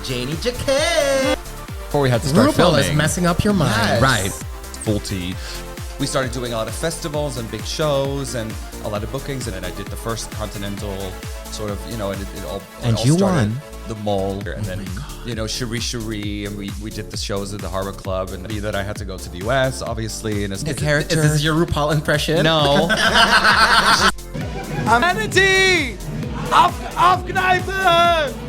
Janey, JACKE. Before we had to start RuPaul filming. is messing up your mind. Yes. Right. Full tea. We started doing a lot of festivals and big shows and a lot of bookings. And then I did the first Continental sort of, and it all you started won. The mall. And then, Cherie. And we did the shows at the Harbor Club. And that I had to go to the US, obviously. And as a character. Is this your RuPaul impression? No. Mandy! Aufkneifen!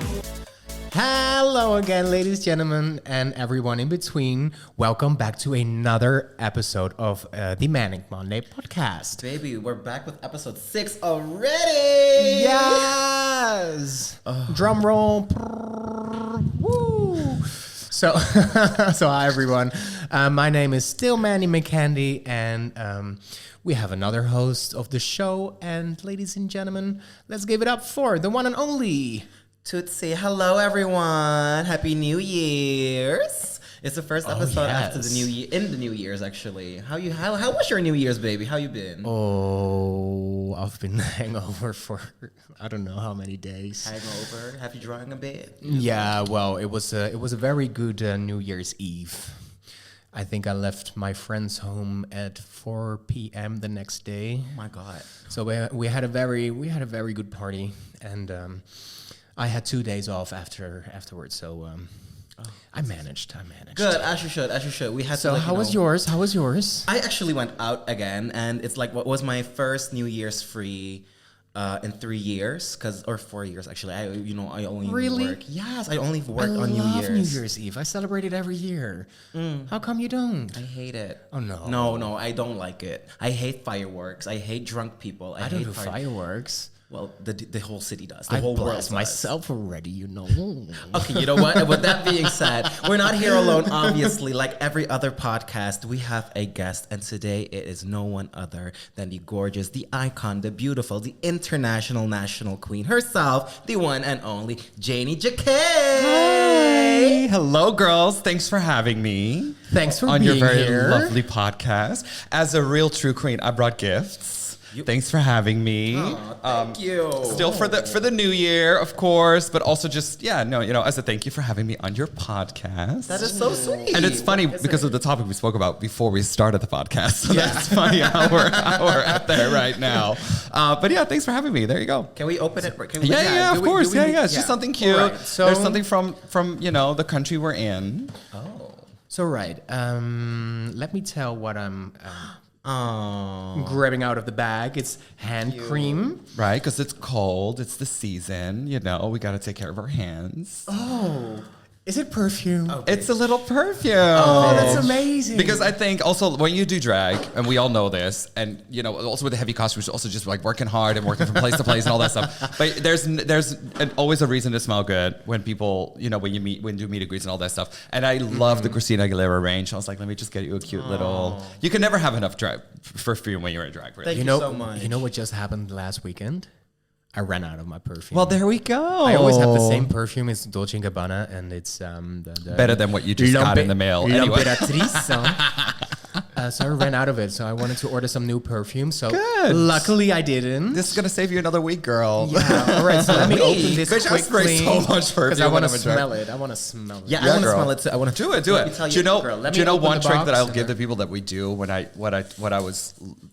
Hello again, ladies, gentlemen, and everyone in between. Welcome back to another episode of the Manic Monday podcast. Baby, we're back with episode 6 already! Yes! Drum roll. Woo! So hi everyone. My name is still Mandy McCandy, and we have another host of the show. And ladies and gentlemen, let's give it up for the one and only Tootsi. Hello, everyone. Happy New Year's. It's the first episode after the New Year, in the New Year's, actually. How was your New Year's, baby? How you been? Oh, I've been hangover for I don't know how many days. Hangover? Have you drunk a bit? Yeah, well, it was a very good New Year's Eve. I think I left my friend's home at 4 p.m. the next day. Oh my God! So we had a very good party, and I had 2 days off afterwards. So I managed. Good, as you should. We had. So how was yours? How was yours? I actually went out again, and it's like what was my first New Year's free. In 3 years, or 4 years actually. I only Really? work. Yes, I only work on New love Year's. New Year's Eve. I celebrate it every year. How come you don't? I hate it. Oh no. No, I don't like it. I hate fireworks. I hate drunk people. I don't do fireworks. Well, the whole city does. I whole world blast does. myself already, Okay, you know what? With that being said, we're not here alone, obviously. Like every other podcast, we have a guest, and today it is no one other than the gorgeous, the icon, the beautiful, the international national queen herself, the one and only Janey, JACKE. Hey, hello, girls. Thanks for having me. Thanks for on being your very here. lovely podcast. As a real true queen, I brought gifts. Thanks for having me. Thank you. Still for the new year, of course, but also just as a thank you for having me on your podcast. That is so sweet. And it's funny because of the topic we spoke about before we started the podcast. So that's funny how we're at there right now. But yeah, thanks for having me. There you go. Can we open it? Can we Yeah, of course. It's just something cute. Right, so there's something from the country we're in. So let me tell what I'm grabbing out of the bag. It's hand cream. Right, because it's cold. It's the season. We got to take care of our hands. Oh, is it perfume? Okay. It's a little perfume. Oh, that's amazing. Because I think also when you do drag, and we all know this, and also with the heavy costumes, also just like working hard and working from place to place and all that stuff. But there's always a reason to smell good when people, when you do meet and greets and all that stuff. And I love the Christina Aguilera range. I was like, let me just get you a cute little. You can never have enough perfume when you're in drag. Really. Thank you so much. You know what just happened last weekend? I ran out of my perfume. Well, there we go. I always have the same perfume. It's Dolce & Gabbana, and it's the better than what you just got in the mail. Anyway. So I ran out of it. So I wanted to order some new perfume. So Good. Luckily I didn't. This is gonna save you another week, girl. Yeah. All right. So let me open this Bitch, I spray quickly. so much perfume because I want to when I'm in drag. smell it. I want to smell it. Yeah, I want to girl. smell it too. I want to Do it. Let me tell Do you know? girl, let Do me you know open one the trick box that I'll and give then- the people that we do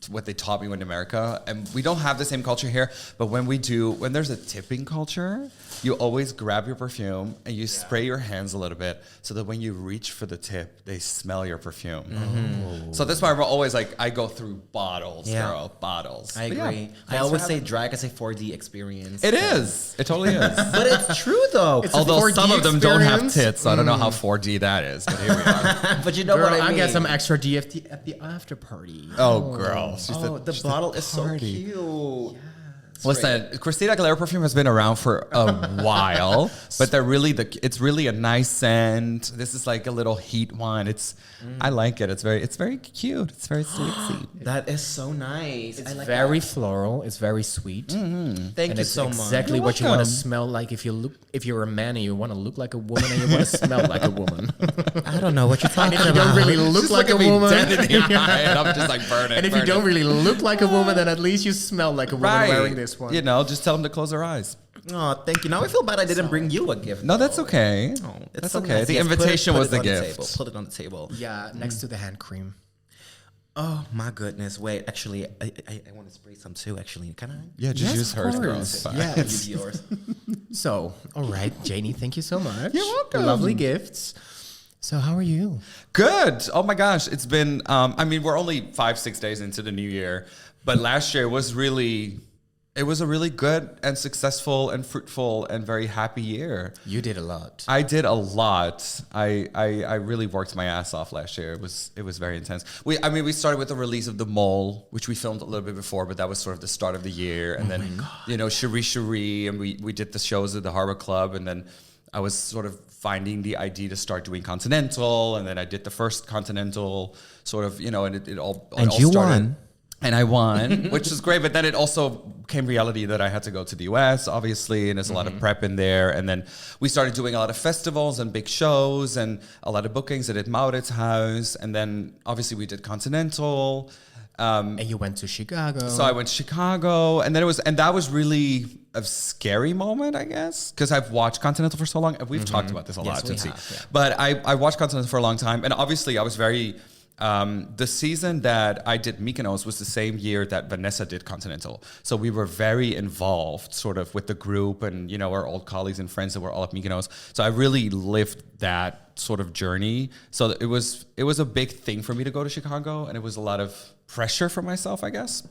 what they taught me when in America, and we don't have the same culture here. But when there's a tipping culture, you always grab your perfume and you spray your hands a little bit so that when you reach for the tip, they smell your perfume. Mm-hmm. So that's why we're always like, I go through bottles, girl, bottles. I But yeah, agree. I thanks always for say having me. drag as a 4D experience. It is. It totally is. But it's true though. It's a Although 4D some of them don't have experience. tits, so I don't know how 4D that is. But here we are. But you know Girl, what I mean. get some extra DFT at the after party. Oh, girl. The bottle is so party. cute. Listen, Christina Aguilera perfume has been around for a while, but it's really a nice scent. This is like a little heat one. I like it. It's very cute. It's very sweet. That is so nice. It's I like very that. floral. It's very sweet. Thank And you it's so much. exactly You're what you want to welcome. smell like if you're a man and you want to look like a woman and you want to smell like a woman. I don't know what you're talking If you about. don't really look like a woman, dead in the eye, and I'm just like burning. and if you don't really look like a woman, then at least you smell like a woman wearing this one. Just tell them to close their eyes. Oh, thank you. Now I feel bad I didn't bring you a gift. No, that's okay. Oh, it's that's so okay. nice. The Yes, invitation put was it the on gift. table. Put it on the table. Yeah, next to the hand cream. Oh my goodness! Wait, actually, I want to spray some too. Actually, can I? Yeah, just use hers, of girl. course. It's fine. Yeah. Use yours. So, all right, Janey, thank you so much. You're welcome. Lovely gifts. So, how are you? Good. Oh my gosh, it's been. I mean, we're only 5-6 days into the new year, but last year was really. It was a really good and successful and fruitful and very happy year. You did a lot. I did a lot. I really worked my ass off last year. It was very intense. We started with the release of The Mole, which we filmed a little bit before, but that was sort of the start of the year. And then, Cherie Cherie, and we did the shows at the Harbor Club, and then I was sort of finding the idea to start doing Continental, and then I did the first Continental sort of, and it all you started. won. And I won, which was great. But then it also came reality that I had to go to the US, obviously, and there's a lot of prep in there. And then we started doing a lot of festivals and big shows and a lot of bookings. I did Maurits House. And then obviously we did Continental. And you went to Chicago. So I went to Chicago. And then that was really a scary moment, I guess, because I've watched Continental for so long. We've talked about this a lot, Tootsi. But I watched Continental for a long time. And obviously I was very... the season that I did Mykonos was the same year that Vanessa did Continental. So we were very involved sort of with the group and, our old colleagues and friends that were all at Mykonos. So I really lived that sort of journey. So it was a big thing for me to go to Chicago, and it was a lot of pressure for myself, I guess.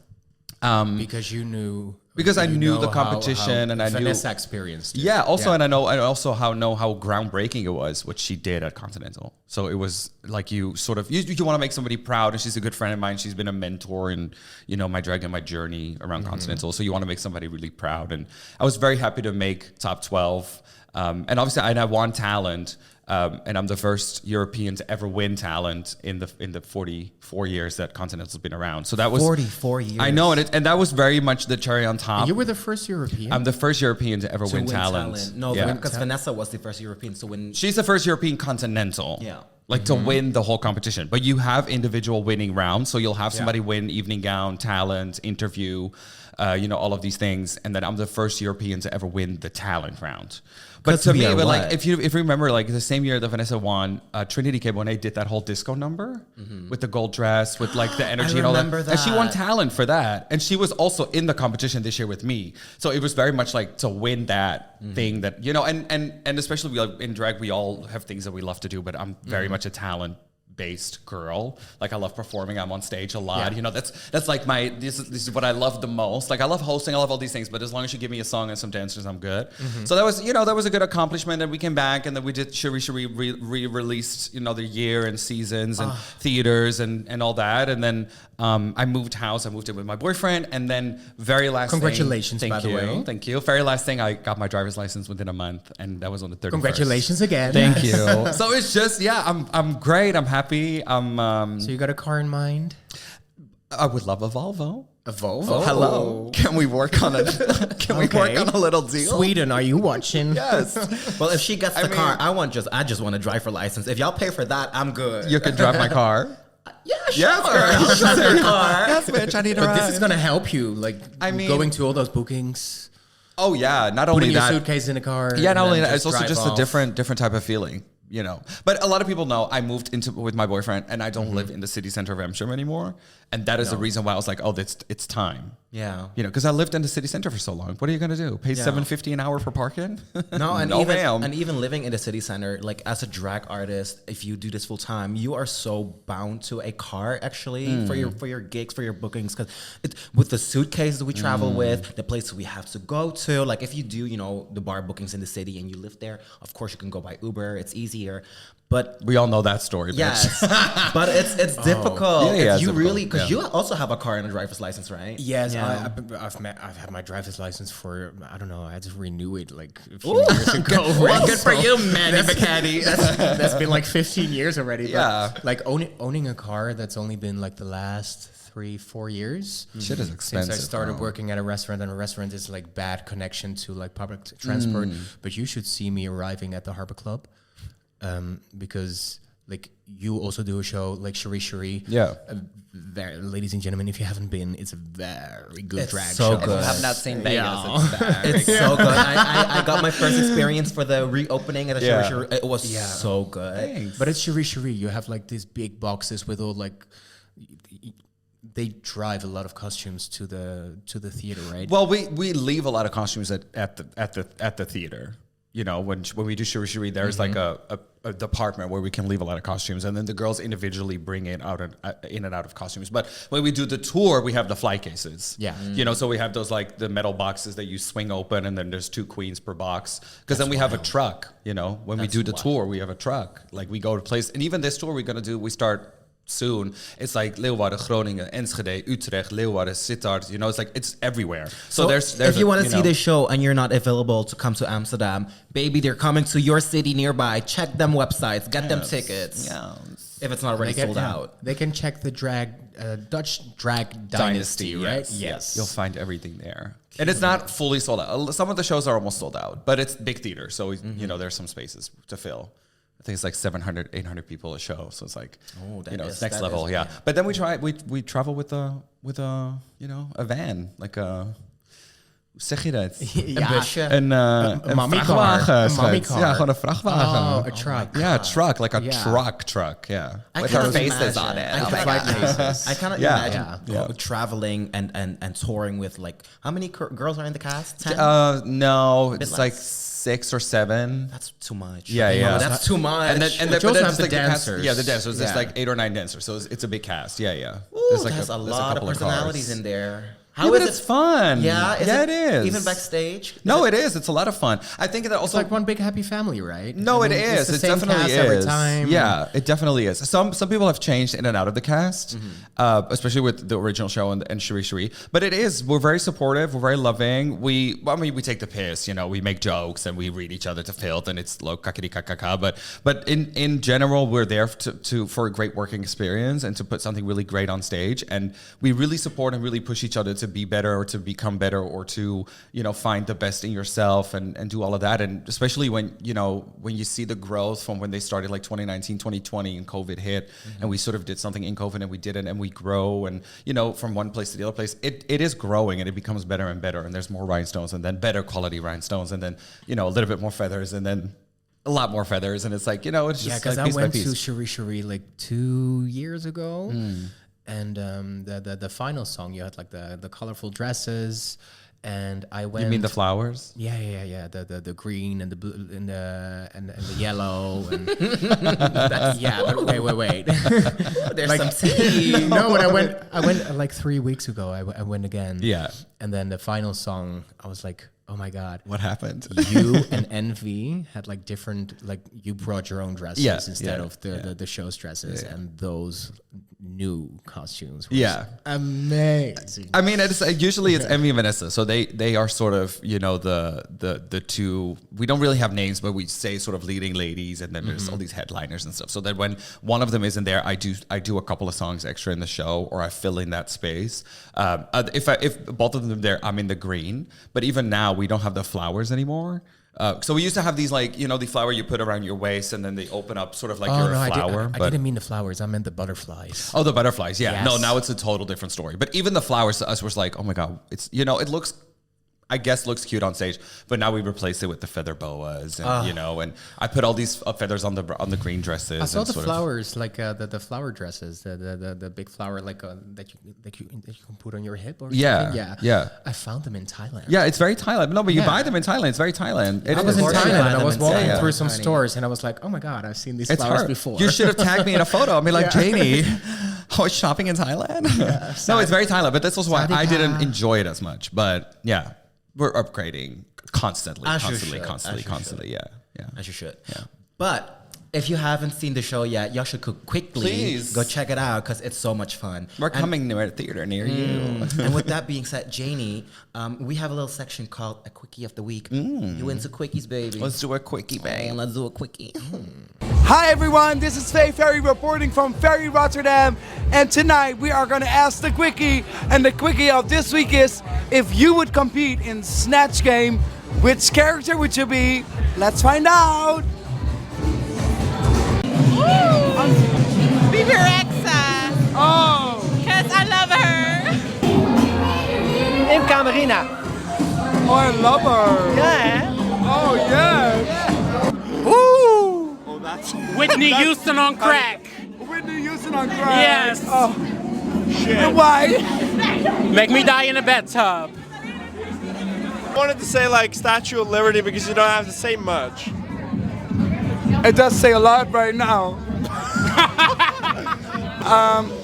Because you knew... Because I knew the how competition and I knew... Vanessa experienced it. Yeah, also, and I also know how groundbreaking it was, what she did at Continental. So it was like you sort of, you want to make somebody proud, and she's a good friend of mine. She's been a mentor in, my drag and my journey around Continental. So you want to make somebody really proud. And I was very happy to make top 12. And obviously, I won talent. And I'm the first European to ever win talent in the 44 years that Continental's been around. So that was 44 years. I know, and that was very much the cherry on top. You were the first European? I'm the first European to ever win talent. No, because Vanessa was the first European to win. She's the first European Continental. Yeah. Like to win the whole competition. But you have individual winning rounds. So you'll have somebody win evening gown, talent, interview, all of these things. And then I'm the first European to ever win the talent round. But to me, if you remember, like the same year that Vanessa won, Trinity K. Bonet did that whole disco number with the gold dress, with like the energy and all that. And she won talent for that. And she was also in the competition this year with me. So it was very much like to win that thing that, and especially in drag, we all have things that we love to do, but I'm very much a talent-based girl. Like I love performing. I'm on stage a lot. That's like this is what I love the most. Like I love hosting. I love all these things. But as long as you give me a song and some dancers, I'm good. So that was a good accomplishment. And we came back, and then we did Cherie Cherie re-released the year and seasons and theaters and all that. And then I moved house. I moved in with my boyfriend. And then very last Congratulations, thing, by the way. Thank you. Very last thing, I got my driver's license within a month, and that was on the 31st. Congratulations again. Thank you. So it's just I'm great. I'm happy. So you got a car in mind? I would love a Volvo. A Volvo? Oh, hello. Can we work on it? Can we work on a little deal? Sweden, are you watching? Yes. Well, if she gets the car, I just want a driver license. If y'all pay for that, I'm good. You can drive my car. Yeah, sure. Yes, I'll drive your car. Yes, bitch. I need a But ride. this is gonna help you, going to all those bookings, Oh yeah. Not only putting your that. suitcase in the car. Yeah. Not and only then that. It's also drive just a off. different type of feeling. But a lot of people know I moved with my boyfriend, and I don't live in the city center of Amsterdam anymore, and that is the reason why I was like, oh, it's time. Yeah. Because I lived in the city center for so long. What are you gonna do? Pay $7.50 an hour for parking? No, and no, even ma'am. and even living in the city center, like as a drag artist, if you do this full time, you are so bound to a car actually for your gigs, for your bookings, because with the suitcases we travel with, the places we have to go to, like if you do the bar bookings in the city and you live there, of course you can go by Uber, it's easier. But we all know that story. Bitch. yes, but it's difficult. Yeah, you it's really because difficult. you also have a car and a driver's license, right? Yes, Yeah. I've had my driver's license for, I don't know, I had to renew it like a few years ago. Well, good for you, Mandy McCandy. That's been like 15 years already. Yeah. But like owning a car, that's only been like the last 3-4 years. Shit is expensive. Since I started bro. working at a restaurant, and a restaurant is like bad connection to like public transport. But you should see me arriving at the Harbor Club, because like you also do a show like Cherie Cherie. Yeah. Ladies and gentlemen, if you haven't been, it's a very good drag so show. good. If you have not seen Vegas, Yeah. it's very It's so good. I got my first experience for the reopening at the Yeah. Cherie. It was so good. Thanks. But it's Cherie Cherie. You have like these big boxes with all like they drive a lot of costumes to the theater, right? Well, we leave a lot of costumes at the theater. You know, when we do Cherie Cherie, there's like a department where we can leave a lot of costumes, and then the girls individually bring it out in and out of costumes. But when we do the tour, we have the fly cases. Yeah. You know, so we have those like the metal boxes that you swing open, and then there's 2 queens per box. Because then we have a truck. You know, when we do the tour, we have a truck. Like we go to place, and even this tour we start soon. It's like Leeuwarden, Groningen, Enschede, Utrecht, Leeuwarden, Sittard. You know, it's like it's everywhere. So there's if you want to know, see this show and you're not available to come to Amsterdam, baby, they're coming to your city nearby. Check them websites, get them tickets. Yes. If it's not already sold out. They can check the Dutch drag dynasty, right? Yes. You'll find everything there. And it's not fully sold out. Some of the shows are almost sold out, but it's big theater. So, you know, there's some spaces to fill. I think it's like 700, 800 people a show. So it's like, it's next level. Yeah. But then we travel with a a van, like a, hoe zeg je dat? Ja. Een mommy vrachtwagen. car. Een schat. mommy car. Ja, gewoon een vrachtwagen. Oh, a truck. Yeah, a truck, like a Yeah. truck, yeah. I With kinda our faces imagine- on it. I Oh my kinda- God. I kind of Yeah. imagine Yeah. traveling and touring with like, how many girls are in the cast? 10? No, Bit it's less. like 6 or 7. That's too much. Yeah, yeah. That's too much. And then But you also have the the cast- dancers. yeah, the dancers. There's Yeah. like 8 or 9 dancers, so it's a big cast. Yeah, yeah. Ooh, like there's a there's lot of couple personalities cars. in there. Yeah, How but is it's it? fun. Yeah, it is. Even backstage? No, it is. It's a lot of fun. I think that It's also like one big happy family, right? No, I mean, it is. It's the It same definitely cast is. every time. Yeah, it definitely is. Some people have changed in and out of the cast, especially with the original show and Cherie Cherie. But it is. We're very supportive. We're very loving. We take the piss. You know, we make jokes and we read each other to filth, and it's low kakiri kakaka. But in general, we're there for a great working experience and to put something really great on stage. And we really support and really push each other to be better or to become better or to, find the best in yourself and do all of that. And especially when you see the growth from when they started like 2019, 2020 and COVID hit and we sort of did something in COVID and we did it and we grow and, from one place to the other place, it is growing and it becomes better and better. And there's more rhinestones and then better quality rhinestones and then, a little bit more feathers and then a lot more feathers. And it's like, it's just because like I piece by went to piece. Cherie Cherie like 2 years ago, and the final song you had like the colorful dresses, and I went. You mean the flowers? Yeah. The green and the blue and the yellow. And but wait. There's Like- some tea. No, but I went like 3 weeks ago. I went again. Yeah. And then the final song, I was like, oh my God. What happened? You and Envy had like different, like you brought your own dresses Yeah, instead yeah, of the show's dresses, Yeah. and those new costumes were Yeah. amazing. I mean, usually it's Emmy and Vanessa, so they are sort of the two. We don't really have names, but we say sort of leading ladies, and then there's all these headliners and stuff. So that when one of them isn't there, I do a couple of songs extra in the show, or I fill in that space. If both of them are there, I'm in the green. But even now, we don't have the flowers anymore. So we used to have these the flower you put around your waist and then they open up sort of like you're a flower. I didn't mean the flowers. I meant the butterflies. Oh, the butterflies. Yeah. Yes. No, now it's a total different story. But even the flowers to us was like, oh my God, it's, it looks, I guess looks cute on stage, but now we replace it with the feather boas and, and I put all these feathers on the green dresses. I saw and the sort of- flowers, like the flower dresses, the big flower, like that you can put on your hip or Yeah, something. yeah. I found them in Thailand. Yeah, it's very Thailand. No, but you Yeah. buy them in Thailand. It's very Thailand. It I was is. in Of course you Thailand buy and I them was in walking Thailand. through some Honey. stores and I was like, oh my God, I've seen these It's flowers her. before. You should have tagged me in a photo. I'll be like, Yeah. Janey, I was shopping in Thailand. No, it's very Thailand, but this was why I didn't enjoy it as much. But yeah, we're upgrading constantly. As you should. Yeah. As you should. Yeah. But if you haven't seen the show yet, y'all should quickly Please. go check it out because it's so much fun. We're And- coming to a theater near you. And with that being said, Janey, we have a little section called a quickie of the week. You into quickies, baby? Let's do a quickie, babe. Let's do a quickie. Hi everyone, this is Faye Ferry reporting from Ferry Rotterdam, and tonight we are going to ask the quickie, and the quickie of this week is, if you would compete in Snatch Game, which character would you be? Let's find out! Bibi Rexa. Oh. Because I love her. Camerina. Oh, I love her. Yeah. Oh, yes. Woo! Oh, that's Whitney Houston on crack. Whitney Houston on crack. Yes. Oh, shit. And why? Make me die in a bathtub. I wanted to say like Statue of Liberty because you don't have to say much. It does say a lot right now.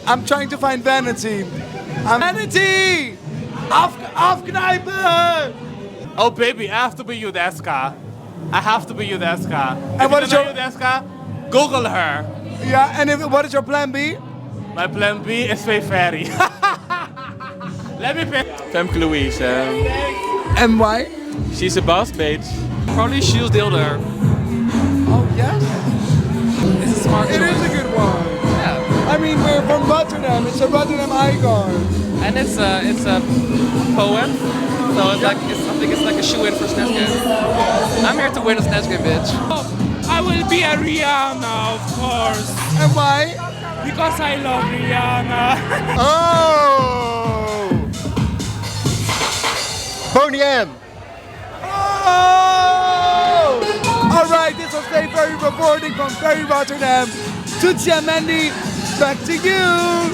I'm trying to find Vanity. Vanity! Aufkneipen! Oh baby, I have to be Yudeska. I have to be Yudeska. And what is your Yudeska? Google her. Yeah, and what is your plan B? My plan B is Faye Ferry. Let me pick. Femke Louise. And why? She's a boss bitch. Probably Shields Dilder. Oh, yes. It's a smart It is a good one. Yeah. I mean, we're from Rotterdam. It's a Rotterdam icon. And it's a poem. So it's like I think it's like a shoe-in for Snatch Game. I'm here to win a Snatch Game, bitch. Oh, I will be a Rihanna, of course. And why? Because I love Rihanna. Oh! Boney M. Oh! All right, this was Faye Ferry reporting from Ferry Rotterdam. Tootsi and Mandy, back to you.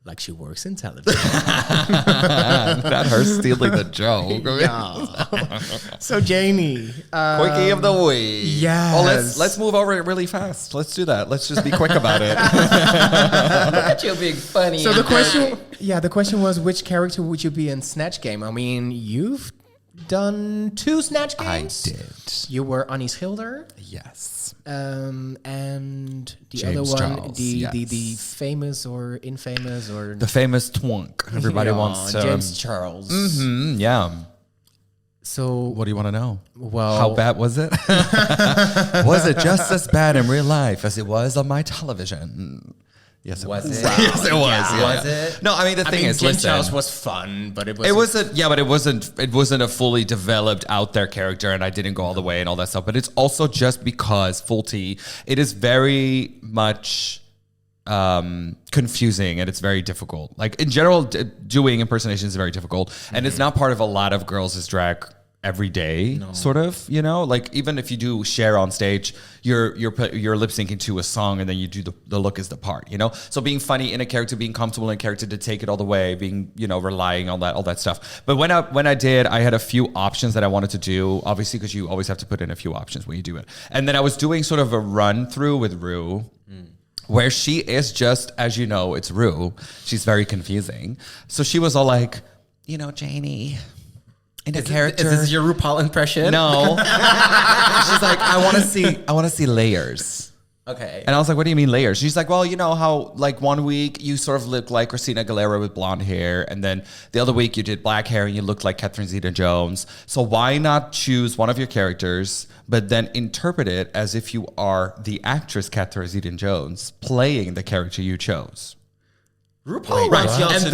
Like she works in television. That her stealing the joke. So Janey, Quickie of the week. Yes. Oh, let's move over it really fast. Let's do that. Let's just be quick about it. Look at you being funny. so the question was, which character would you be in Snatch Game? I mean, you've done 2 Snatch I Games. did. You were Annie's Hilder. Yes. And the James other one, Charles, the famous or infamous or The famous twunk. Everybody Yeah, wants to. James Charles. Yeah. So What do you want to know? well, How bad was it? Was it just as bad in real life as it was on my television? Yes, it was. Was it? Yes, it was. Yeah. Yeah. Was it? No, I mean the thing is, James listen. Charles was fun, but it was. It wasn't, yeah, but it wasn't a fully developed out there character, and I didn't go all the way and all that stuff. But it's also just because full T, it is very much confusing and it's very difficult. Like in general, doing impersonation is very difficult, and it's not part of a lot of girls' drag every day, sort of, you know, like even if you do share on stage, you're lip syncing to a song and then you do the look is the part, you know. So being funny in a character, being comfortable in a character, to take it all the way, being, you know, relying on all that stuff. But when I did, I had a few options that I wanted to do, obviously, because you always have to put in a few options when you do it. And then I was doing sort of a run through with Ru. Where she is just, as you know, it's Ru. She's very confusing. So she was all like, you know, Janey, in a character. Is this your RuPaul impression? No. She's like, I want to see layers. Okay. And I was like, what do you mean layers? She's like, well, you know how like one week you sort of look like Christina Aguilera with blonde hair, and then the other week you did black hair and you looked like Catherine Zeta-Jones. So why not choose one of your characters, but then interpret it as if you are the actress Catherine Zeta-Jones playing the character you chose? RuPaul Right. wants y'all And to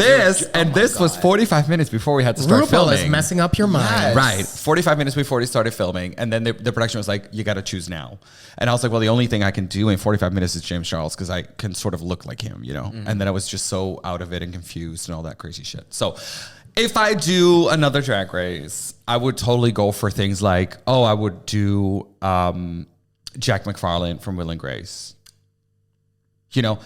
this was 45 minutes before we had to start RuPaul filming. is messing up your mind. Yes. Right. 45 minutes before we started filming. And then the production was like, you got to choose now. And I was like, well, the only thing I can do in 45 minutes is James Charles because I can sort of look like him, you know? And then I was just so out of it and confused and all that crazy shit. So if I do another drag race, I would totally go for things like, I would do Jack McFarlane from Will and Grace. You know?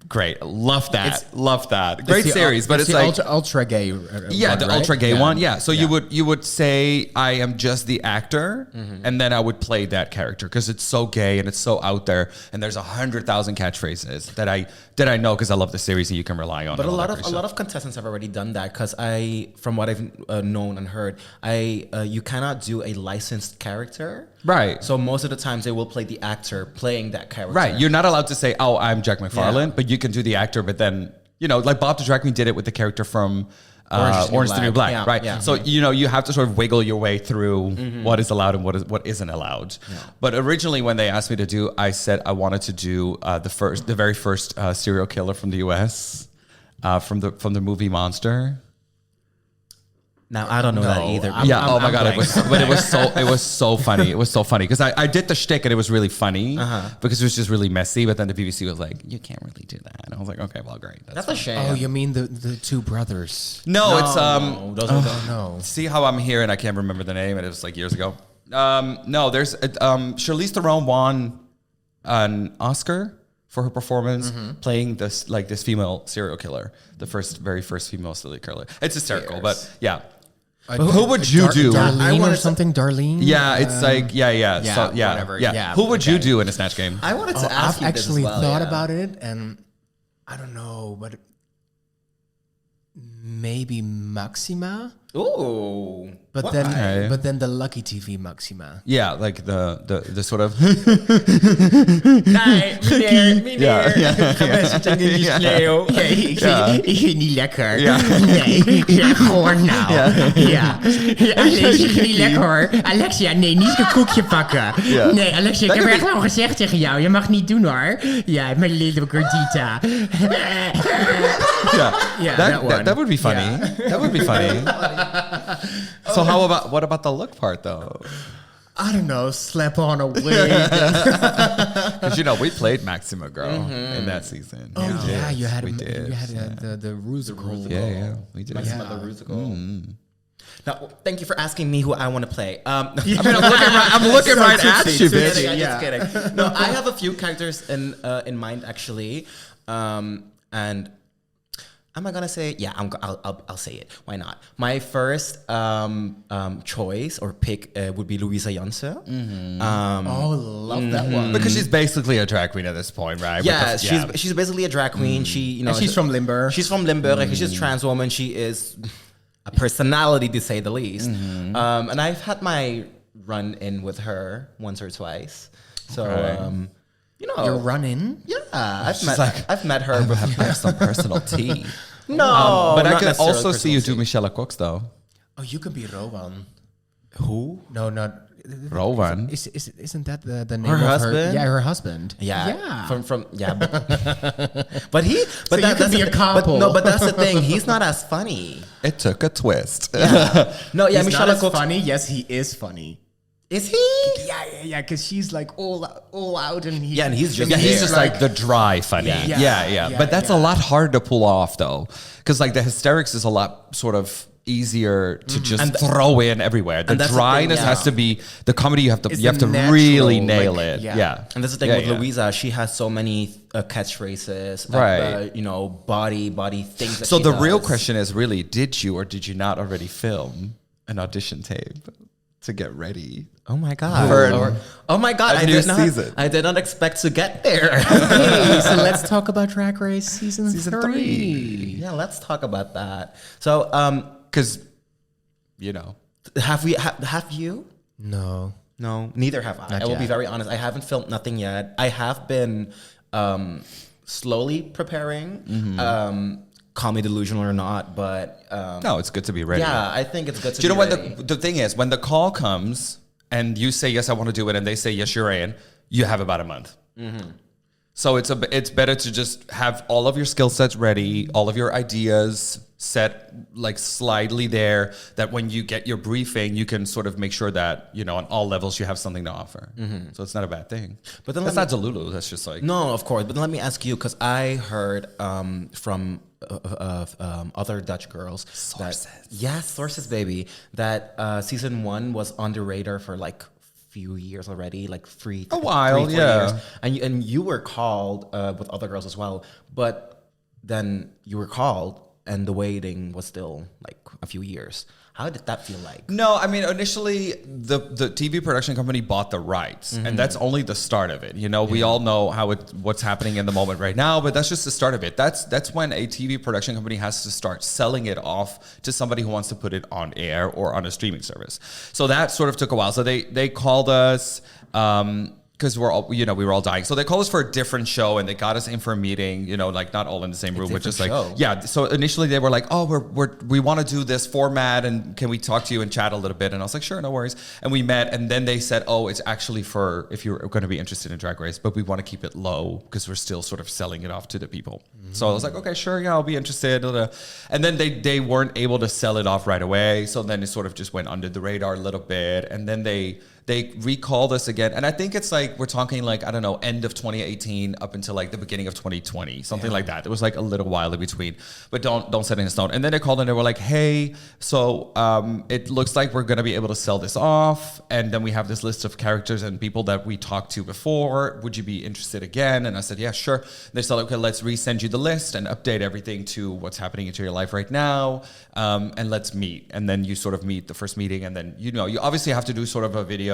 Great. Love that. Love that. Great series, but it's the like ultra gay. yeah, the right? ultra gay one. Yeah. So Yeah. you would say I am just the actor, and then I would play that character because it's so gay and it's so out there, and there's 100,000 catchphrases that I know because I love the series and you can rely on. But and a all lot that of great stuff. contestants have already done that because from what I've known and heard, you cannot do a licensed character. Right. So most of the times they will play the actor playing that character. Right. You're not allowed to say, "Oh, I'm Jack McFarlane," but you can do the actor. But then, you know, like Bob the Drag Queen did it with the character from Orange is the New Black, Yeah, right? yeah. So you know, you have to sort of wiggle your way through what is allowed and what isn't allowed. Yeah. But originally, when they asked me to do, I said I wanted to do the very first serial killer from the U.S. From the movie Monster. Now I don't know that either. Yeah. Oh my god. It was so funny. It was so funny because I did the shtick and it was really funny because it was just really messy. But then the BBC was like, "You can't really do that." And I was like, "Okay, well, great. That's a shame. Oh, you mean the two brothers? No, it's those are No. See how I'm here and I can't remember the name and it was like years ago. No, there's Charlize Theron won an Oscar for her performance playing this female serial killer, the very first female serial killer. It's hysterical, but yeah. Who would you do? Darlene or something? Darlene? Yeah, it's like yeah. So yeah, whatever. yeah. Yeah, Who would you do in a Snatch Game? I wanted to ask I've you actually this as well, thought yeah. about it, and I don't know, but maybe Maxima. Ooh. But Why? then the Lucky TV Maxima. Yeah, like the sort of Nee, meneer. Gebestigd in die sneeuw. Ik vind niet lekker. Nee, ja, gewoon nou. Ja. Alexia, ik vind niet lekker hoor. Alexia, nee, niet een koekje pakken. Nee, Alexia, ik heb echt al gezegd tegen jou. Je mag niet doen hoor. Ja, mijn little gordita. that would be funny. That would be funny. So what about the look part though? I don't know, slap on a wig. Because we played Maxima Girl in that season. Oh yeah, you had we did. You had the Rusical. Yeah, we did. Maxima the Rusical. Now, thank you for asking me who I want to play. I'm looking right at you, bitch. Just kidding. No, I have a few characters in mind actually, and. Am I gonna say it? Yeah, I'll say it. Why not? My first choice or pick would be Louisa Janssen. Love that one. Because she's basically a drag queen at this point, right? Yeah, she's basically a drag queen. She's from Limburg. She's from Limburg. She's a trans woman. She is a personality to say the least. And I've had my run in with her once or twice. So. Okay. You're running? Yeah, I've met her before. Have some personal tea. No, but I not could necessarily also see you do personal Michelle Cox though. Oh, you can be Rowan. Who? No, not Rowan. Isn't that the name Her of husband? Yeah, her husband. Yeah. From yeah. But you could be a couple. But that's the thing. He's not as funny. It took a twist. No, yeah, He's Michelle not as Cox. funny. Yes, he is funny. Is he? Yeah. Because she's like all out, and he's And he's just He's there. just like the dry funny. Yeah. But that's a lot harder to pull off though, because like the hysterics is a lot sort of easier to just throw in everywhere. The and that's the thing, dryness yeah. has to be the comedy. You have It's to natural, really nail like, it. yeah. Yeah. And that's the thing with Louisa. She has so many catchphrases, Right. body things. That So she the real does. question is really, did you or did you not already film an audition tape to get ready? Oh my god! For oh my god! a I new did not. season. I did not expect to get there. Okay, so let's talk about Drag Race season 3. Yeah, let's talk about that. So, Because, have we? Have you? No. No, neither have I. I will be yet. very honest. I haven't filmed nothing yet. I have been slowly preparing. Call me delusional or not, but no, it's good to be ready. yeah, I think it's good to. Do you be know ready. what the thing is? When the call comes and you say, yes, I want to do it, and they say, yes, you're in, you have about a month. So it's better to just have all of your skill sets ready, all of your ideas set like slightly there, that when you get your briefing, you can sort of make sure that, on all levels you have something to offer. So it's not a bad thing. But then that's not Delulu. That's just like... No, of course. But let me ask you, because I heard from other Dutch girls. Sources. Sources, baby. That season 1 was on the radar for like few years already, like a while, 3-4 yeah. years. And you were called with other girls as well, but then you were called and the waiting was still like a few years. How did that feel like? No, I mean, initially the TV production company bought the rights, and that's only the start of it. We all know what's happening in the moment right now, but that's just the start of it. That's when a TV production company has to start selling it off to somebody who wants to put it on air or on a streaming service. So that sort of took a while. So they called us, because we're all, you know, we were all dying. So they called us for a different show and they got us in for a meeting, you know, like not all in the same room, which is like, yeah. So initially they were like, oh, we want to do this format and can we talk to you and chat a little bit? And I was like, sure, no worries. And we met and then they said, oh, it's actually for if you're going to be interested in Drag Race, but we want to keep it low because we're still sort of selling it off to the people. So I was like, okay, sure, yeah, I'll be interested. And then they weren't able to sell it off right away. So then it sort of just went under the radar a little bit. And then they recalled us again. And I think it's like, we're talking like, I don't know, end of 2018 up until like the beginning of 2020, something like that. It was like a little while in between, but don't set it in stone. And then they called and they were like, hey, so it looks like we're going to be able to sell this off. And then we have this list of characters and people that we talked to before. Would you be interested again? And I said, yeah, sure. And they said, okay, let's resend you the list and update everything to what's happening into your life right now. And let's meet. And then you sort of meet the first meeting. And then, you know, you obviously have to do sort of a video,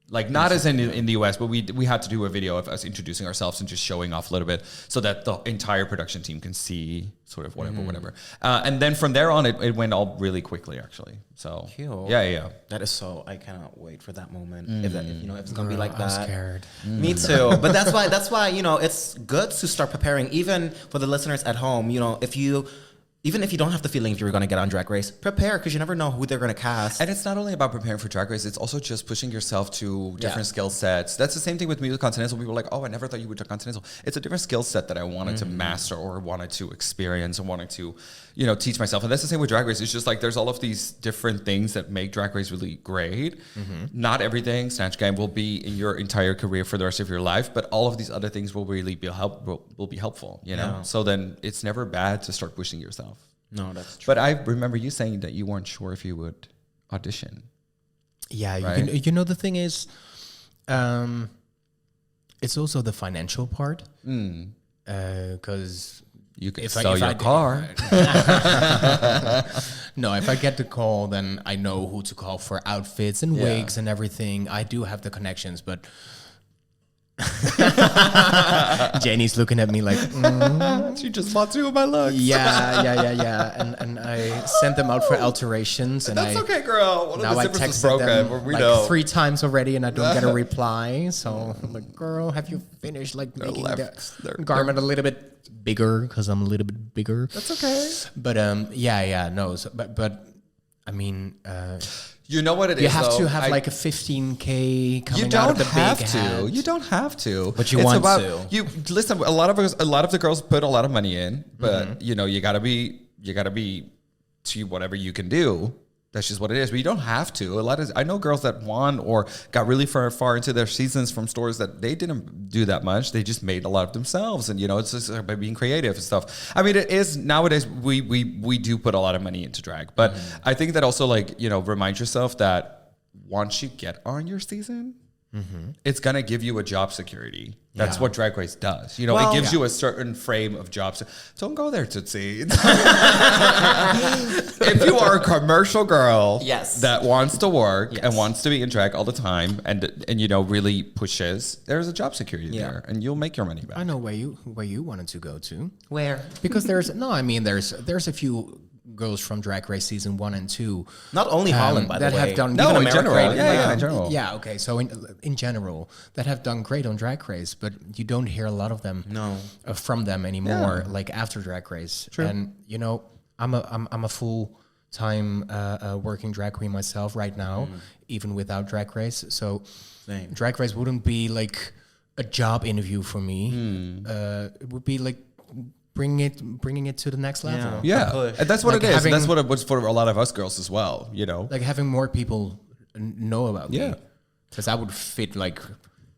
like not as in the US, but we had to do a video of us introducing ourselves and just showing off a little bit so that the entire production team can see sort of whatever. And then from there on, it went all really quickly, actually. So Cute. Yeah. That is so. I cannot wait for that moment. If you know, if it's gonna be like that. I'm scared. Me too. But that's why you know it's good to start preparing, even for the listeners at home. You know, even if you don't have the feeling if you're going to get on Drag Race, prepare because you never know who they're going to cast. And it's not only about preparing for Drag Race, it's also just pushing yourself to different skill sets. That's the same thing with me with Continental. People are like, oh, I never thought you would do Continental. It's a different skill set that I wanted to master or wanted to experience and wanted to, you know, teach myself. And that's the same with Drag Race. It's just like there's all of these different things that make Drag Race really great. Not everything, Snatch Game, will be in your entire career for the rest of your life, but all of these other things will really be helpful, you know? So then it's never bad to start pushing yourself. No, that's true. But I remember you saying that you weren't sure if you would audition. Yeah, right? you know, the thing is, it's also the financial part. Because you could sell your car. No, if I get the call, then I know who to call for outfits and wigs and everything. I do have the connections, but Janey's looking at me like, She just bought 2 of my looks. Yeah. And I sent them out for alterations. And that's okay, girl. Now I texted them like 3 times already, and I don't get a reply. So I'm like, girl, have you finished like making the garment a little bit bigger? Because I'm a little bit bigger. That's okay. But no. So, but I mean. You know what it is. You have to have like a 15K coming out of the big hat. You don't have to. But you want to. You listen. A lot of the girls put a lot of money in, but you know you gotta be to whatever you can do. That's just what it is. But you don't have to. I know girls that won or got really far into their seasons from stores that they didn't do that much. They just made a lot of themselves, and you know, it's just by being creative and stuff. I mean, it is nowadays we do put a lot of money into drag, but I think that also, like, you know, remind yourself that once you get on your season, it's gonna give you a job security. That's what Drag Race does. You know, it gives you a certain frame of jobs. Don't go there, Tootsie. If you are a commercial girl that wants to work and wants to be in drag all the time and you know, really pushes, there's a job security there and you'll make your money back. I know where you wanted to go to. Where? Because there's a few girls from Drag Race season 1 and 2. Not only Holland, by the way. That have done no, in America, general. Yeah, in general. Yeah, okay. So in general, that have done great on Drag Race, but you don't hear a lot of them from them anymore, like after Drag Race. True. And you know, I'm a full-time working drag queen myself right now, even without Drag Race. So Drag Race wouldn't be like a job interview for me. It would be like bringing it to the next level. Yeah. And that's what it is. And that's what it was for a lot of us girls as well, you know. Like having more people know about me. Because I would fit like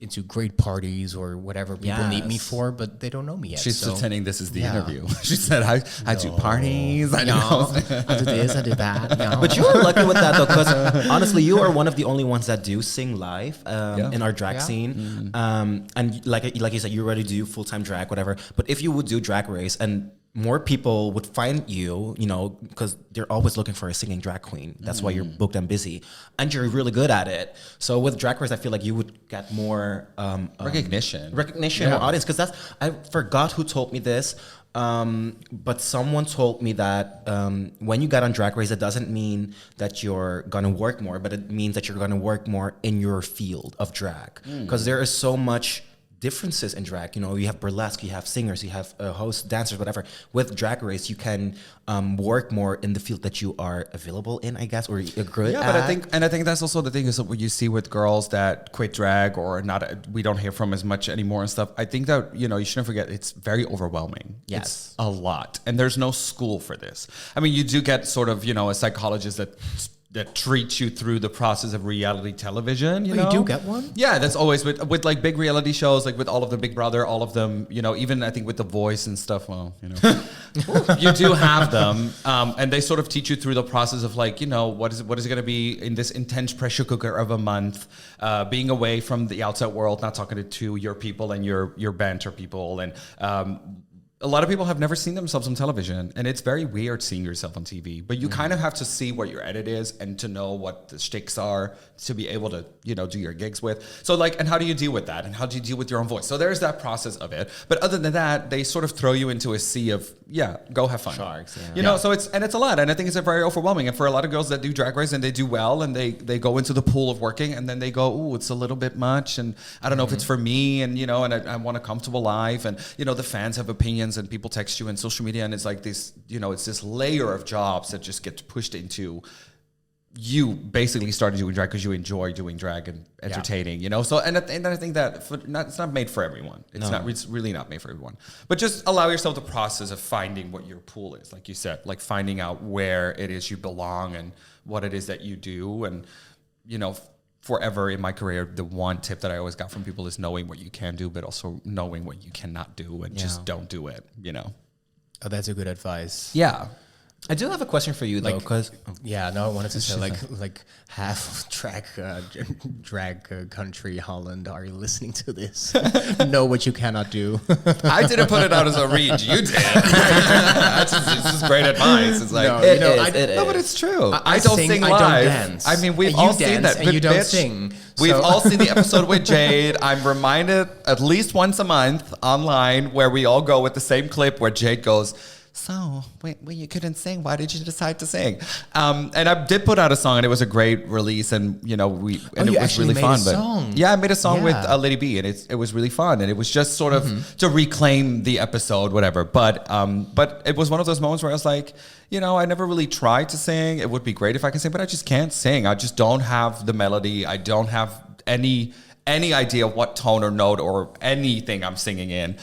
into great parties or whatever people need me for, but they don't know me yet. She's pretending this is the interview. She said, I do parties. I do this, I do that. But you are lucky with that, though, because honestly, you are one of the only ones that do sing live in our drag scene. And like you said, you already do full-time drag, whatever. But if you would do Drag Race and more people would find you, you know, because they're always looking for a singing drag queen. That's why you're booked and busy. And you're really good at it. So with Drag Race, I feel like you would get more... recognition. More audience. Because I forgot who told me this, But someone told me that when you get on Drag Race, it doesn't mean that you're gonna work more, but it means that you're gonna work more in your field of drag, because there is so much differences in drag. You know, you have burlesque, you have singers, you have hosts, dancers, whatever. With Drag Race, you can work more in the field that you are available in, I guess, or you're good at. But I think that's also the thing is that what you see with girls that quit drag or not, we don't hear from as much anymore and stuff. I think that, you know, you shouldn't forget it's very overwhelming. Yes. It's a lot. And there's no school for this. I mean, you do get sort of, you know, a psychologist that treats you through the process of reality television. You know? You do get one? Yeah, that's always with like big reality shows, like with all of the Big Brother, all of them, you know, even I think with The Voice and stuff, well, you know, you do have them. And they sort of teach you through the process of like, you know, what is it going to be in this intense pressure cooker of a month, being away from the outside world, not talking to your people and your banter people. And, a lot of people have never seen themselves on television, and it's very weird seeing yourself on TV. But you kind of have to see what your edit is and to know what the stakes are to be able to, you know, do your gigs with. So like, and how do you deal with that? And how do you deal with your own voice? So there's that process of it. But other than that, they sort of throw you into a sea of, go have fun. Sharks, yeah. You know, so it's a lot. And I think it's a very overwhelming. And for a lot of girls that do Drag Race and they do well and they go into the pool of working and then they go, ooh, it's a little bit much. And I don't know if it's for me. And, you know, and I want a comfortable life. And, you know, the fans have opinions and people text you and social media. And it's like this, you know, it's this layer of jobs that just get pushed into you basically started doing drag because you enjoy doing drag and entertaining, you know? So, and I think that it's not made for everyone. It's really not made for everyone. But just allow yourself the process of finding what your pool is, like you said, like finding out where it is you belong and what it is that you do. And, you know, forever in my career, the one tip that I always got from people is knowing what you can do, but also knowing what you cannot do and just don't do it, you know? Oh, that's a good advice. Yeah. I do have a question for you, though, because I wanted to say like half of drag country Holland are you listening to this? Know what you cannot do. I didn't put it out as a read. You did. It's just great advice. It's like no, but it's true. I don't sing live. I don't dance. I mean, we've all seen that. And you don't sing. We've all seen the episode with Jade. I'm reminded at least once a month online where we all go with the same clip where Jade goes, so, when you couldn't sing, why did you decide to sing? And I did put out a song, and it was a great release, and you know it was really fun. I made a song with Lady B, and it was really fun, and it was just sort of to reclaim the episode, whatever. But it was one of those moments where I was like, you know, I never really tried to sing. It would be great if I can sing, but I just can't sing. I just don't have the melody. I don't have any idea what tone or note or anything I'm singing in.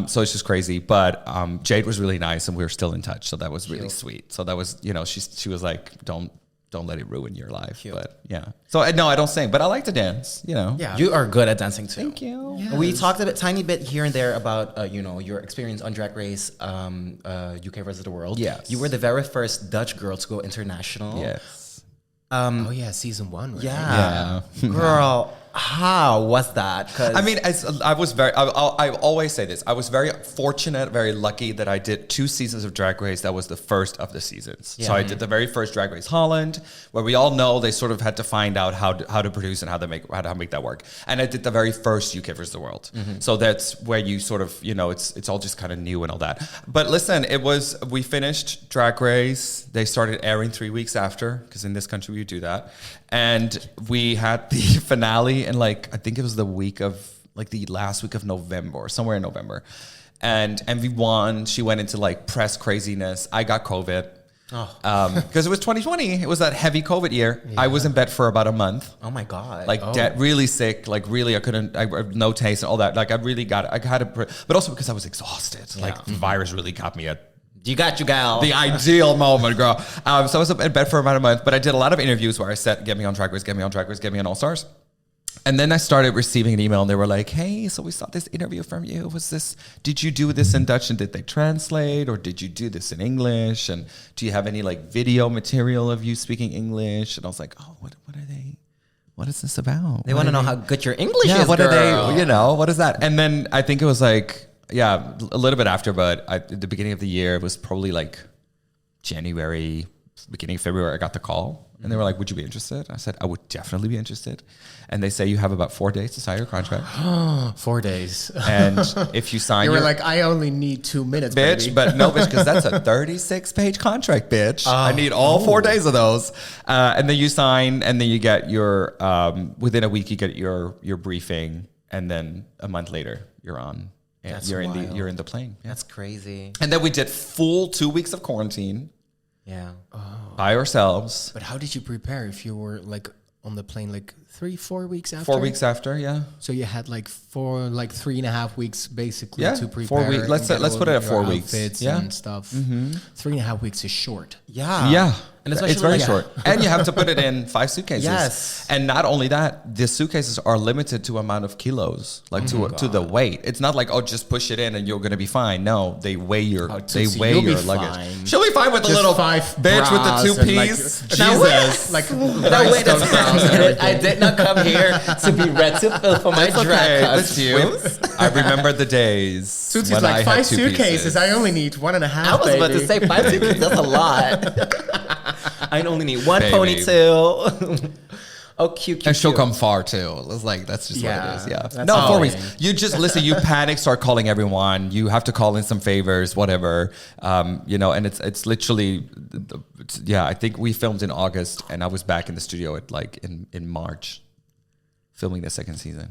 So it's just crazy. But Jade was really nice and we were still in touch. So that was really sweet. So that was, you know, she was like, don't let it ruin your life. But yeah. So no, I don't sing, but I like to dance, you know. Yeah. You are good at dancing too. Thank you. Yes. We talked tiny bit here and there about, you know, your experience on Drag Race, UK versus the world. Yes. You were the very first Dutch girl to go international. Yes. Season 1, right? Yeah. Girl, how was that? I mean, I always say this. I was very fortunate, very lucky that I did 2 seasons of Drag Race. That was the first of the seasons. Yeah. So I did the very first Drag Race Holland, where we all know they sort of had to find out how to produce and how to make that work. And I did the very first UK versus the world. Mm-hmm. So that's where you sort of, you know, it's all just kind of new and all that. But listen, we finished Drag Race. They started airing 3 weeks after, because in this country we do that. And we had the finale in I think it was the last week of November, or somewhere in November. And we won. She went into press craziness. I got COVID. Because it was 2020. It was that heavy COVID year. Yeah. I was in bed for about a month. Oh my God. Really sick. I had no taste and all that. I really got it. I had it, but also because I was exhausted. The virus really got me at you got you, gal. The ideal moment, girl. So I was in bed for about a month, but I did a lot of interviews where I said, get me on Drag Race, get me on Drag Race, get me on All Stars. And then I started receiving an email and they were like, hey, so we saw this interview from you. Did you do this in Dutch and did they translate, or did you do this in English? And do you have any video material of you speaking English? And I was like, oh, what are they? What is this about? They want to know how good your English is, what girl. Are they, what is that? And then I think it was a little bit after, but at the beginning of the year, it was probably January beginning of February, I got the call. And they were like, would you be interested? I said, I would definitely be interested. And they say you have about 4 days to sign your contract. 4 days. And if you sign You were like, I only need 2 minutes, bitch, baby. but no, bitch, because that's a 36-page contract, bitch. I need all 4 days of those. And then you sign, and then you get your, within a week, you get your briefing. And then a month later, you're on. And That's you're wild. you're in the plane. Yeah. That's crazy. And then we did full 2 weeks of quarantine. Yeah. By ourselves. But how did you prepare if you were like on the plane like 3-4 weeks after? 4 weeks after, yeah. So you had like 3.5 weeks basically Yeah, to prepare. 4 weeks. and Let's get put all it at your 4 weeks. outfits Yeah. and stuff. 3.5 weeks is short. Yeah. Yeah. And it's especially very like- short. And you have to put it in 5 suitcases. Yes. And not only that, the suitcases are limited to amount of kilos, like to the weight. It's not like, oh, just push it in and you're going to be fine. No, they weigh your Tootsi, weigh you'll be your luggage. fine. She'll be fine with the Just little 5 bitch with the bras 2 and, like, piece. Jesus. Like, No, wait a second. I did not come here to be red to fill for my It's drag okay. costumes. I remember the days Tootsie's when I like had 5 2 suitcases. pieces. I only need 1.5. I was about to say 5 suitcases. That's a lot. I only need 1 Baby. ponytail. Oh, cute. And she'll come far too. It's like that's just what it is. Yeah. that's No, 4 annoying. weeks. You just listen. You panic. Start calling everyone. You have to call in some favors, whatever. And it's literally, yeah. I think we filmed in August, and I was back in the studio at like in March, filming the 2nd season.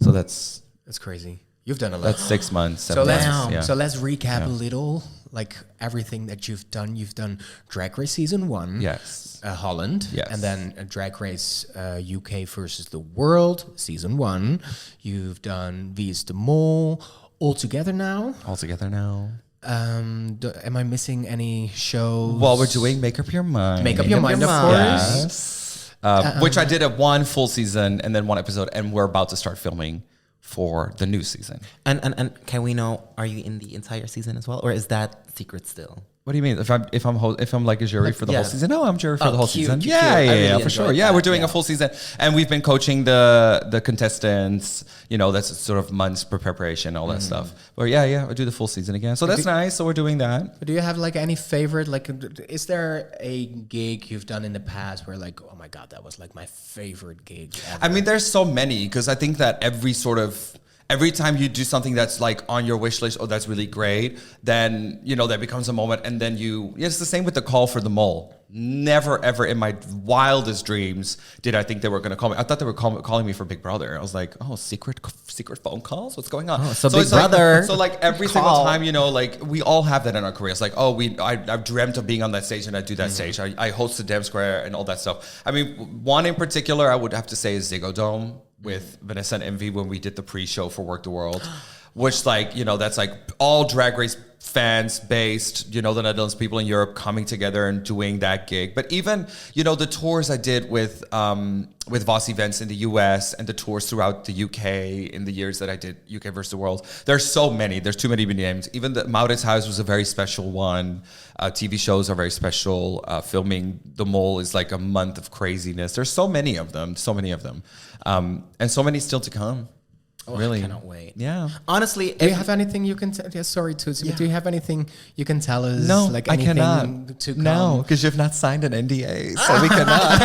So that's crazy. You've done a lot. that's 6 months. So 7 let's months. Yeah. so let's recap a little, like everything that you've done. You've done Drag Race season 1, Yes. Holland, Yes. and then Drag Race UK versus the World season 1. You've done Wie is de Mol all together now. All together now. Am I missing any shows? While we're doing Make Up Your Mind. Make Up Your Mind, of course. Yes. Which I did at 1 full season and then 1 episode, and we're about to start filming for the new season. And can we know, are you in the entire season as well? Or is that secret still? What do you mean? If I'm like a jury for the whole yeah. season? No, I'm jury for Oh, the whole cute, season. cute, Yeah, cute. I really for sure. enjoyed Yeah, that, we're doing yeah. a full season, and we've been coaching the contestants. That's sort of months for preparation, all that stuff. But yeah, I do the full season again. So that's nice. So we're doing that. But do you have like any favorite? Like, is there a gig you've done in the past where like, oh my god, that was like my favorite gig ever? I mean, there's so many because I think that every time you do something that's like on your wish list, oh, that's really great, then, that becomes a moment. And then it's the same with the call for the mole. Never, ever in my wildest dreams did I think they were going to call me. I thought they were calling me for Big Brother. I was like, oh, secret phone calls? What's going on? Oh, so Big it's like- Brother so like every single time, like we all have that in our careers. Like, oh, I've dreamt of being on that stage and I do that stage. I hosted Dem Square and all that stuff. I mean, one in particular I would have to say is Ziggo Dome with Vanessa and Envy when we did the pre-show for Work the World, which that's like all Drag Race fans based, the Netherlands, people in Europe coming together and doing that gig. But even, the tours I did with Voss events in the US and the tours throughout the UK in the years that I did UK versus the World, there's so many, there's too many names. Even the Maurits House was a very special one. TV shows are very special. Filming The Mole is like a month of craziness. There's so many of them. And so many still to come. Oh, really? I cannot wait. Yeah. Honestly, Do you have anything you can tell? Yeah, sorry, Tootsie, but do you have anything you can tell us? No, like I anything cannot. to come? No, because you've not signed an NDA, so we cannot.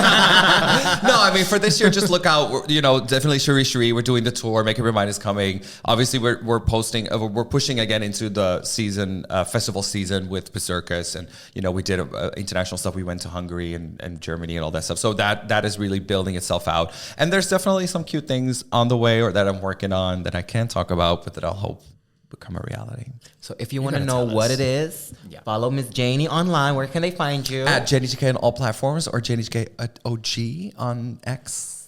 No, I mean, for this year, just look out. Definitely Cherie. We're doing the tour. Make Up Your Mind is coming. Obviously, we're pushing again into the season, festival season with Berserkers, and we did international stuff. We went to Hungary and Germany and all that stuff. So that is really building itself out. And there's definitely some cute things on the way or that I'm working on that I can't talk about, but that I'll hope become a reality. So if you want to know what it is, follow Miss Janey online. Where can they find you? At Janey JACKE on all platforms or Janey JACKE at OG on X.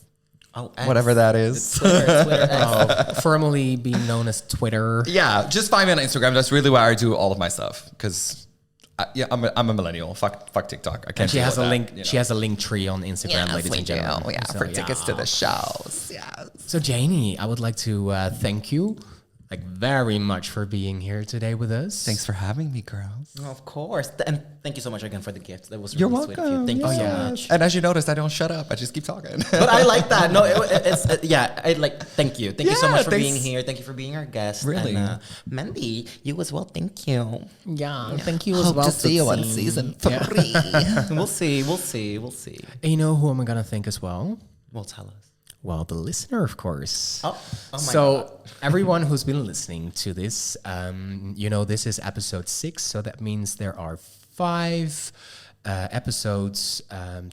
Oh, X. Whatever that is. Twitter X. Formerly being known as Twitter. Yeah, just find me on Instagram. That's really where I do all of my stuff because I'm a millennial. Fuck TikTok. I can't. And she has deal a with link. that, She has a link tree on Instagram, ladies and gentlemen. for tickets to the shows. Yeah. So Janey, I would like to thank you like very much for being here today with us. Thanks for having me, girls. Of course. And thank you so much again for the gift. That was You're really sweet of you. welcome. Thank you so yeah. much. And as you noticed, I don't shut up. I just keep talking. But I like that. No, I like, thank you. Thank you so Yeah, much for thanks. being here. Thank you for being our guest. Really. And, Mandy, you as well. Thank you. Yeah, thank you as Hope well. to see you on Tootsi. season Yeah. 3. We'll see. And you know who am I gonna thank as well? Well, tell us. Well, the listener, of course. Oh my So God. everyone who's been listening to this, this is episode 6, so that means there are 5 episodes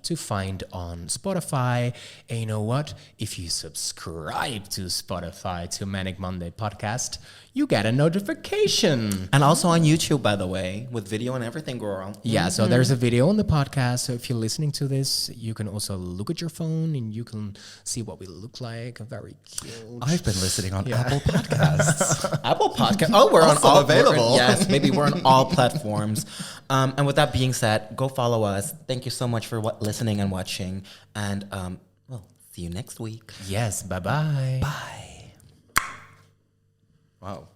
to find on Spotify. And you know what? If you subscribe to Spotify to Manic Monday podcast, you get a notification. And also on YouTube, by the way, with video and everything, girl. Yeah, so there's a video on the podcast. So if you're listening to this, you can also look at your phone and you can see what we look like. Very cute. I've been listening on Apple Podcasts. Apple Podcast. Oh, we're Also on all available. Yes, maybe we're on all platforms. And with that being said, go follow us. Thank you so much for listening and watching. And see you next week. Yes, bye-bye. Bye. Wow.